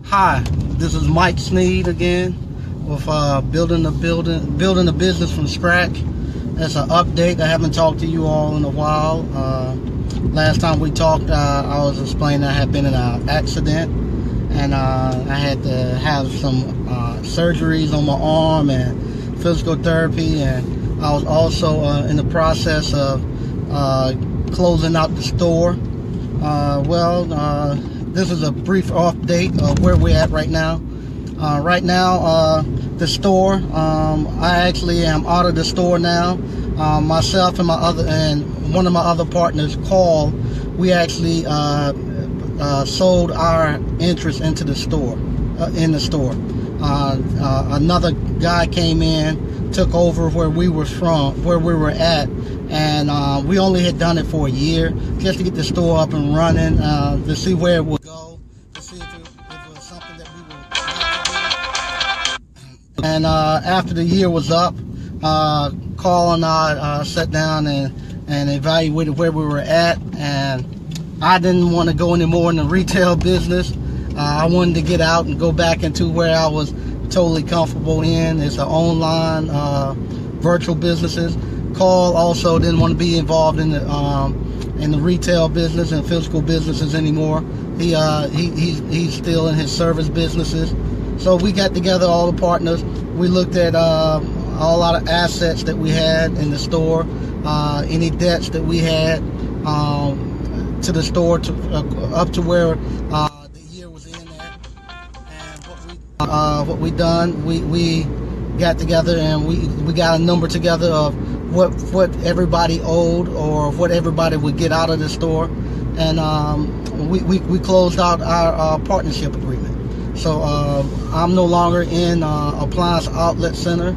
Hi, this is Mike Sneed again with building a business from scratch. That's an update. I haven't talked to you all in a while. Last time we talked, I was explaining I had been in an accident, and I had to have some surgeries on my arm and physical therapy, and I was also in the process of closing out the store. This is a brief update of where we're at right now. The store, I actually am out of the store now. Myself and one of my other partners, Carl, we actually sold our interest into the store. Another guy came in, took over where we were at, and we only had done it for a year just to get the store up and running, to see where it would go, to see if it was something that we would. And after the year was up, Carl and I sat down and evaluated where we were at, and I didn't want to go anymore in the retail business. I wanted to get out and go back into where I was totally comfortable in. It's the online virtual businesses. Carl also didn't want to be involved in the retail business and physical businesses anymore. He's still in his service businesses. So we got together, all the partners. We looked at a lot of assets that we had in the store, any debts that we had to the store, up to where the year was in at. And what we done, we got together and we got a number together of what everybody owed or what everybody would get out of the store, and we closed out our partnership agreement. So I'm no longer in Appliance Outlet Center.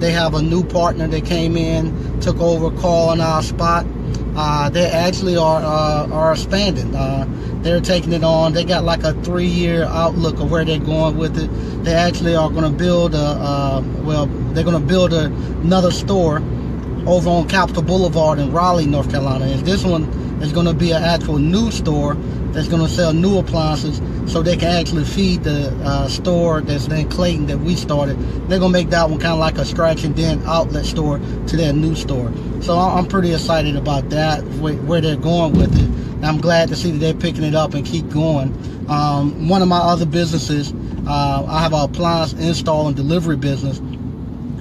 They have a new partner that came in, took over Carl and our spot. They actually are expanding. They're taking it on. They got like a 3-year outlook of where they're going with it. They actually are going to build another store over on Capitol Boulevard in Raleigh, North Carolina. And this one is going to be an actual new store that's going to sell new appliances, so they can actually feed the store that's in Clayton that we started. They're going to make that one kind of like a scratch and dent outlet store to their new store. So I'm pretty excited about that, where they're going with it. And I'm glad to see that they're picking it up and keep going. One of my other businesses, I have an appliance install and delivery business.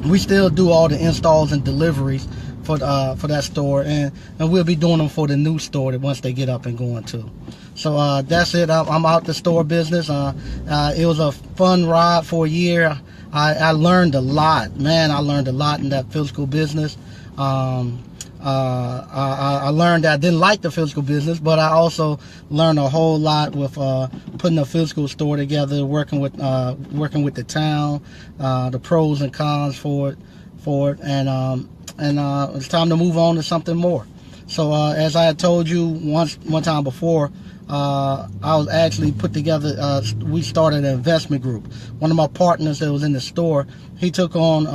We still do all the installs and deliveries for that store, and we'll be doing them for the new store once they get up and going too. So that's it. I'm out the store business. It was a fun ride for a year. I learned a lot, man. I learned a lot in that physical business. I learned that I didn't like the physical business, but I also learned a whole lot with putting a physical store together, working with the town, the pros and cons for it, and it's time to move on to something more. So as I had told you one time before, I was actually put together, we started an investment group. One of my partners that was in the store, he took on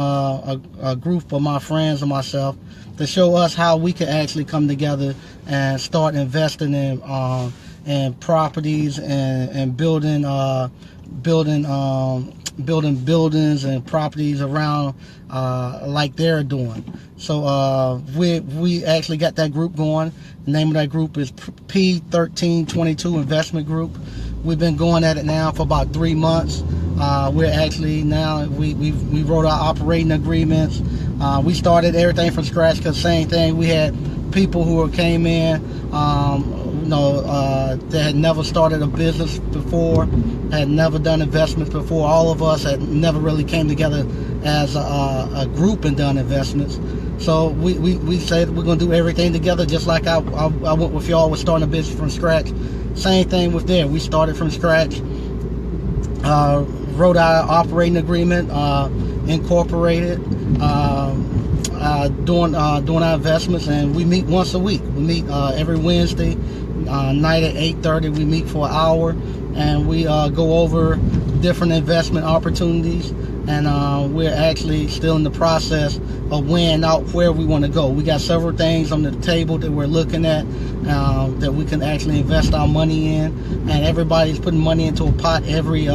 a group of my friends and myself to show us how we could actually come together and start investing in properties and building buildings and properties around like they're doing. So we actually got that group going. The name of that group is P1322 Investment Group. We've been going at it now for about 3 months. We're actually now, we wrote our operating agreements. We started everything from scratch, because same thing, we had people who came in, that had never started a business before, had never done investments before. All of us had never really came together as a group and done investments. So we said we're going to do everything together, just like I went with y'all with starting a business from scratch. Same thing with there. We started from scratch, wrote our operating agreement, incorporated, doing our investments, and we meet once a week. We meet every Wednesday night at 8:30. We meet for an hour, and we go over different investment opportunities. and we're actually still in the process of weighing out where we want to go. We got several things on the table that we're looking at that we can actually invest our money in, and everybody's putting money into a pot every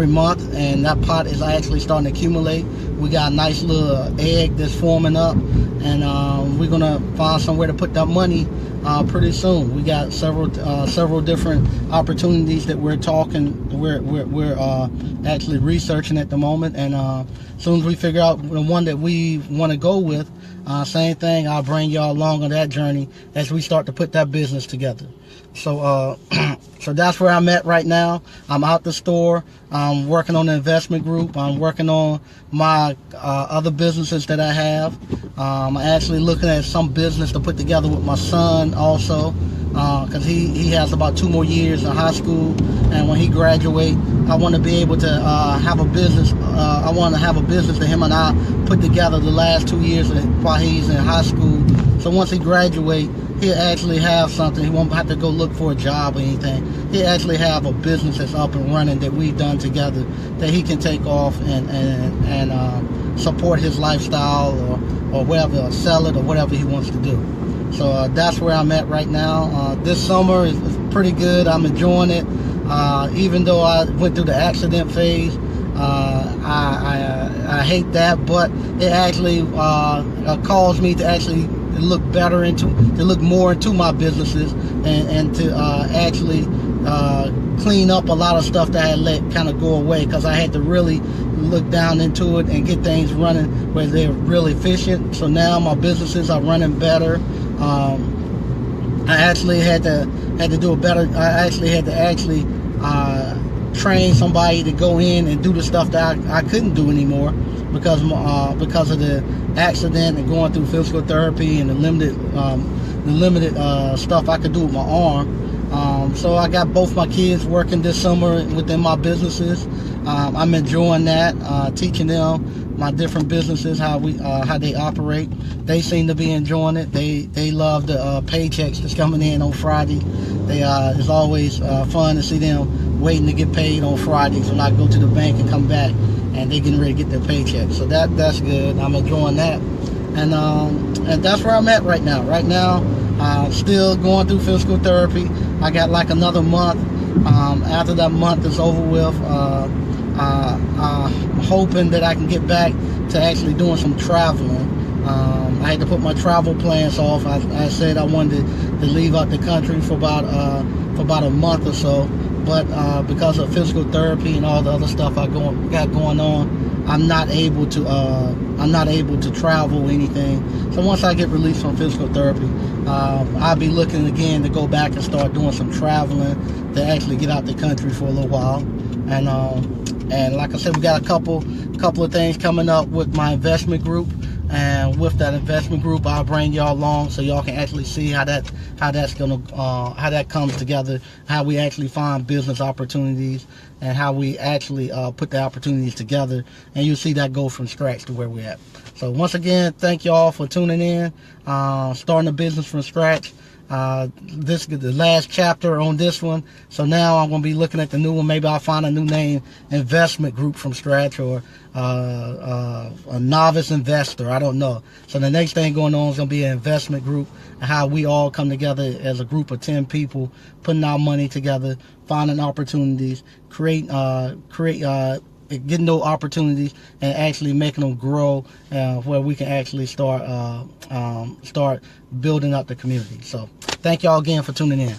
month, and that pot is actually starting to accumulate. We got a nice little egg that's forming up, and we're gonna find somewhere to put that money pretty soon. We got several different opportunities that we're actually researching at the moment, and as soon as we figure out the one that we want to go with, same thing, I'll bring y'all along on that journey as we start to put that business together. So so that's where I'm at right now. I'm out the store. I'm working on the investment group. I'm working on my other businesses that I have. I'm actually looking at some business to put together with my son also, because he has about 2 more years in high school, and when he graduates, I want to be able to have a business. I want to have a business that him and I put together the last 2 years while he's in high school. So once he graduates, he'll actually have something. He won't have to go look for a job or anything. He'll actually have a business that's up and running that we've done together that he can take off and support his lifestyle or whatever, or sell it or whatever he wants to do. So that's where I'm at right now. This summer is pretty good. I'm enjoying it. Even though I went through the accident phase, I hate that, but it actually caused me to actually look more into my businesses and to actually clean up a lot of stuff that I had let kind of go away, because I had to really look down into it and get things running where they're really efficient. So now my businesses are running better. I actually had to do a better. I actually had to train somebody to go in and do the stuff that I couldn't do anymore because of the accident and going through physical therapy and the limited stuff I could do with my arm. So I got both my kids working this summer within my businesses. I'm enjoying that, teaching them my different businesses, how they operate. They seem to be enjoying it. They love the paychecks that's coming in on Friday. It's always fun to see them waiting to get paid on Fridays when I go to the bank and come back and they getting ready to get their paycheck. So that's good. I'm enjoying that, and that's where I'm at right now. Right now, still going through physical therapy. I got like another month. After that month is over with, I'm hoping that I can get back to actually doing some traveling. I had to put my travel plans off. I said I wanted to leave out the country for about a month or so, but because of physical therapy and all the other stuff I got going on, I'm not able to travel or anything. So once I get released from physical therapy, I'll be looking again to go back and start doing some traveling to actually get out the country for a little while. And like I said, we got a couple of things coming up with my investment group, and with that investment group, I'll bring y'all along so y'all can actually see how that comes together, how we actually find business opportunities, and how we actually put the opportunities together, and you'll see that go from scratch to where we're at. So once again, thank y'all for tuning in, starting a business from scratch. This is the last chapter on this one, so now I'm going to be looking at the new one. Maybe I'll find a new name, investment group from scratch, or a novice investor, I don't know. So the next thing going on is going to be an investment group, and how we all come together as a group of 10 people, putting our money together, finding opportunities, getting those opportunities and actually making them grow, where we can actually start building up the community. So thank y'all again for tuning in.